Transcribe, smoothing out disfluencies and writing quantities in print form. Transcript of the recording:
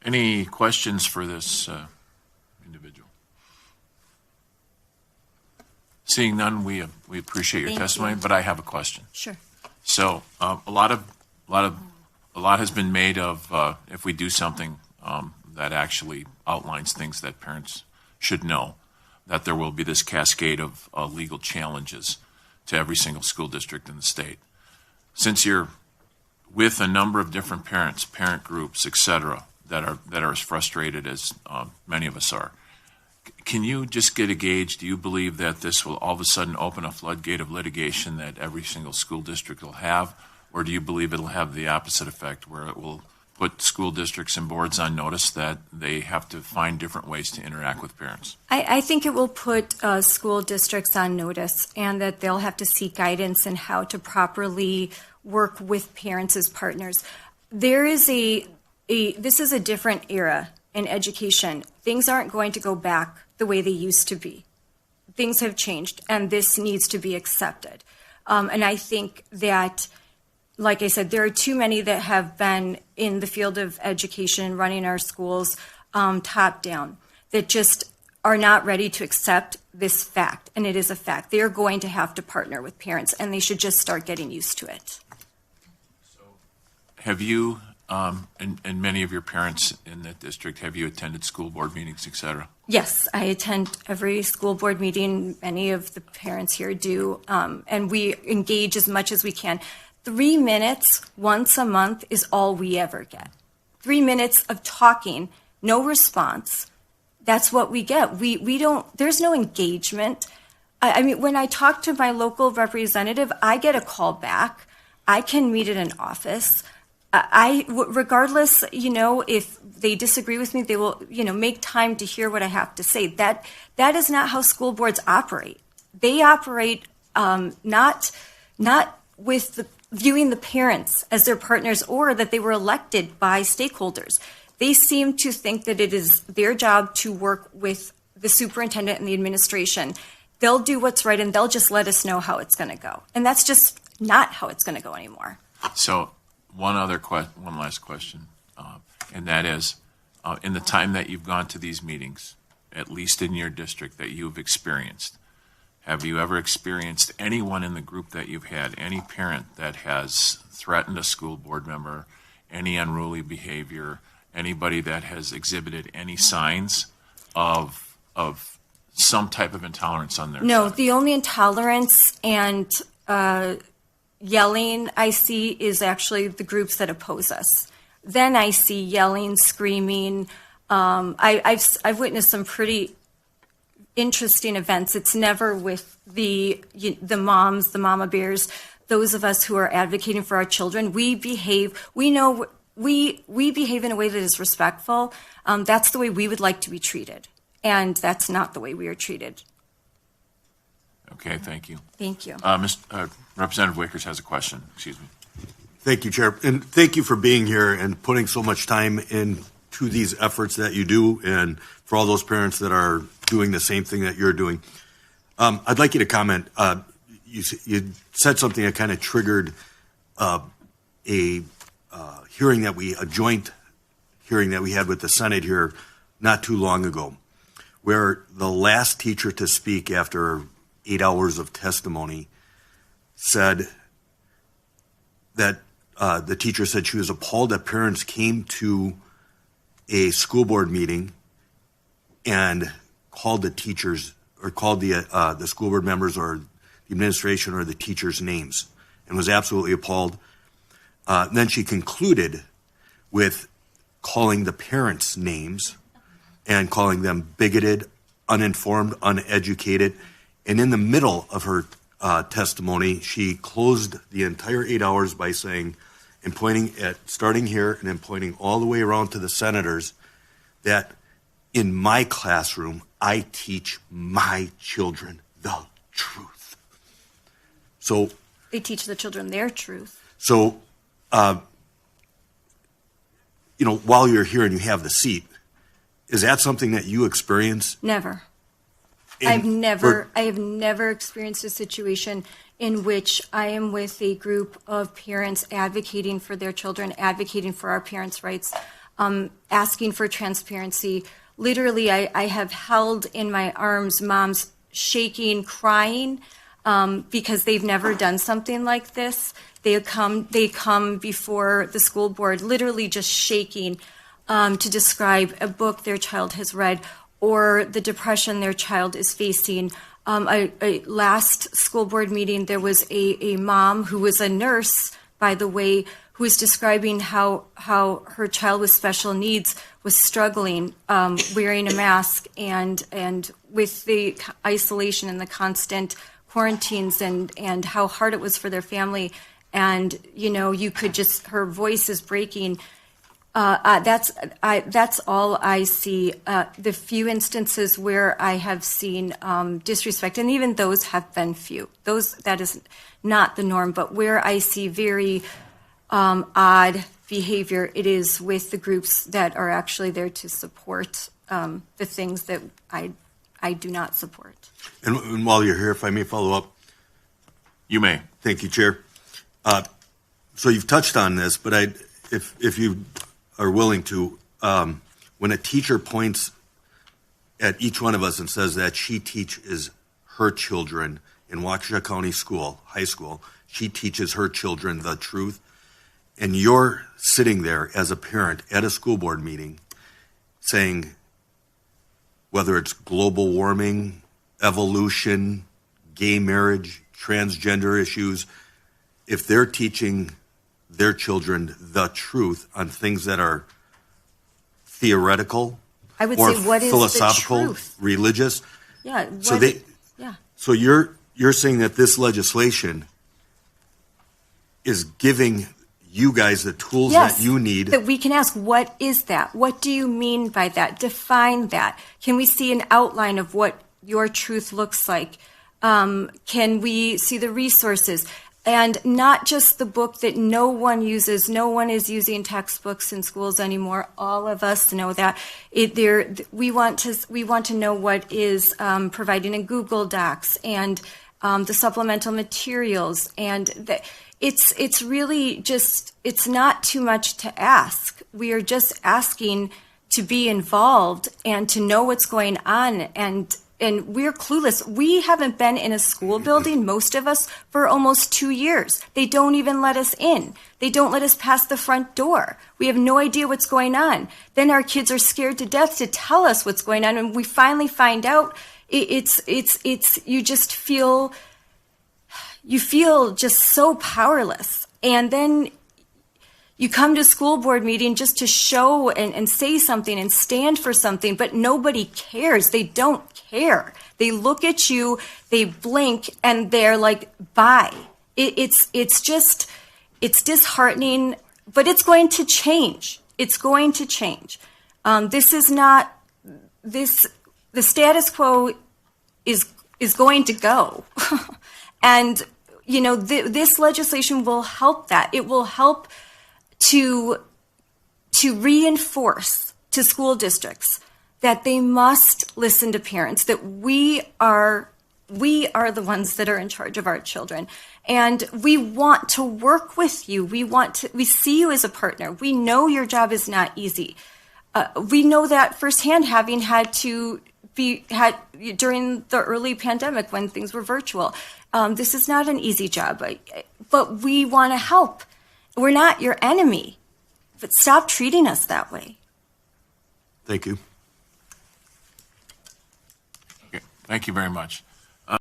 Any questions for this individual? Seeing none, we appreciate your testimony, but I have a question. Sure. So a lot has been made of if we do something that actually outlines things that parents should know, that there will be this cascade of legal challenges to every single school district in the state. Since you're with a number of different parents, parent groups, et cetera, that are as frustrated as many of us are, can you just get a gauge? Do you believe that this will all of a sudden open a floodgate of litigation that every single school district will have, or do you believe it'll have the opposite effect, where it will put school districts and boards on notice that they have to find different ways to interact with parents? I think it will put school districts on notice, and that they'll have to seek guidance in how to properly work with parents as partners. There is this is a different era in education. Things aren't going to go back the way they used to be. Things have changed, and this needs to be accepted. And I think that, like I said, there are too many that have been in the field of education, running our schools top down, that just are not ready to accept this fact. And it is a fact. They are going to have to partner with parents, and they should just start getting used to it. So have you, and many of your parents in that district, have you attended school board meetings, et cetera? Yes, I attend every school board meeting. Many of the parents here do, and we engage as much as we can. 3 minutes once a month is all we ever get. 3 minutes of talking, no response. That's what we get. We don't, there's no engagement. I mean, when I talk to my local representative, I get a call back. I can meet at an office. Regardless, if they disagree with me, they will, make time to hear what I have to say. That is not how school boards operate. They operate not with viewing the parents as their partners, or that they were elected by stakeholders. They seem to think that it is their job to work with the superintendent and the administration. They'll do what's right, and they'll just let us know how it's going to go. And that's just not how it's going to go anymore. So one last question, and that is, in the time that you've gone to these meetings, at least in your district that you've experienced, have you ever experienced anyone in the group that you've had, any parent that has threatened a school board member, any unruly behavior, anybody that has exhibited any signs of some type of intolerance on their side? No, the only intolerance and yelling I see is actually the groups that oppose us. Then I see yelling, screaming. I've witnessed some pretty interesting events. It's never with the moms, the mama bears, those of us who are advocating for our children. We behave in a way that is respectful. That's the way we would like to be treated, and that's not the way we are treated. Okay, thank you. Thank you. Representative Wakers has a question. Excuse me. Thank you, Chair, and thank you for being here and putting so much time into these efforts that you do, and for all those parents that are doing the same thing that you're doing. I'd like you to comment. You said something that kind of triggered a joint hearing that we had with the Senate here not too long ago, where the last teacher to speak after 8 hours of testimony said that the teacher said she was appalled that parents came to a school board meeting and called the teachers, or called the school board members or the administration or the teachers' names, and was absolutely appalled. Then she concluded with calling the parents' names and calling them bigoted, uninformed, uneducated. And in the middle of her testimony, she closed the entire 8 hours by saying, and pointing at, starting here and then pointing all the way around to the senators, that in my classroom, I teach my children the truth. So they teach the children their truth. So, while you're here and you have the seat, is that something that you experience? Never. I have never experienced a situation in which I am with a group of parents advocating for their children, advocating for our parents' rights. asking for transparency. Literally, I have held in my arms moms shaking, crying, because they've never done something like this. They come before the school board, literally just shaking, to describe a book their child has read or the depression their child is facing. Last school board meeting, there was a mom who was a nurse, by the way, who was describing how her child with special needs was struggling, wearing a mask and with the isolation and the constant quarantines and how hard it was for their family. And, you could just, her voice is breaking. That's all I see. The few instances where I have seen disrespect, and even those have been few. That is not the norm, but where I see very odd behavior, it is with the groups that are actually there to support the things that I do not support. And while you're here, if I may follow up. You may. Thank you, Chair. So you've touched on this, but if you are willing to, when a teacher points at each one of us and says that she teaches her children in Waukesha County School, high school, she teaches her children the truth, and you're sitting there as a parent at a school board meeting saying, whether it's global warming, evolution, gay marriage, transgender issues, if they're teaching their children the truth on things that are theoretical I would or say, what is philosophical, the truth? religious. Yeah. Yeah. So you're saying that this legislation is giving you guys the tools Yes, that you need. that we can ask, what is that? What do you mean by that? Define that. Can we see an outline of what your truth looks like? Can we see the resources? And not just the book that no one uses. No one is using textbooks in schools anymore. All of us know that. We want to know what is providing in Google Docs and the supplemental materials. And it's really just, it's not too much to ask. We are just asking to be involved and to know what's going on. And we're clueless. We haven't been in a school building, most of us, for almost 2 years. They don't even let us in. They don't let us pass the front door. We have no idea what's going on. Then our kids are scared to death to tell us what's going on. And we finally find out, you just feel just so powerless. And then you come to school board meeting just to show and say something and stand for something, but nobody cares. They don't care. They look at you, they blink, and they're like, bye. It's disheartening, but it's going to change. It's going to change. The status quo is going to go. And, this legislation will help that. It will help to reinforce to school districts that they must listen to parents, that we are the ones that are in charge of our children. And we want to work with you. We see you as a partner. We know your job is not easy. We know that firsthand, having had during the early pandemic when things were virtual. This is not an easy job, but we want to help. We're not your enemy, but stop treating us that way. Thank you. Okay. Thank you very much.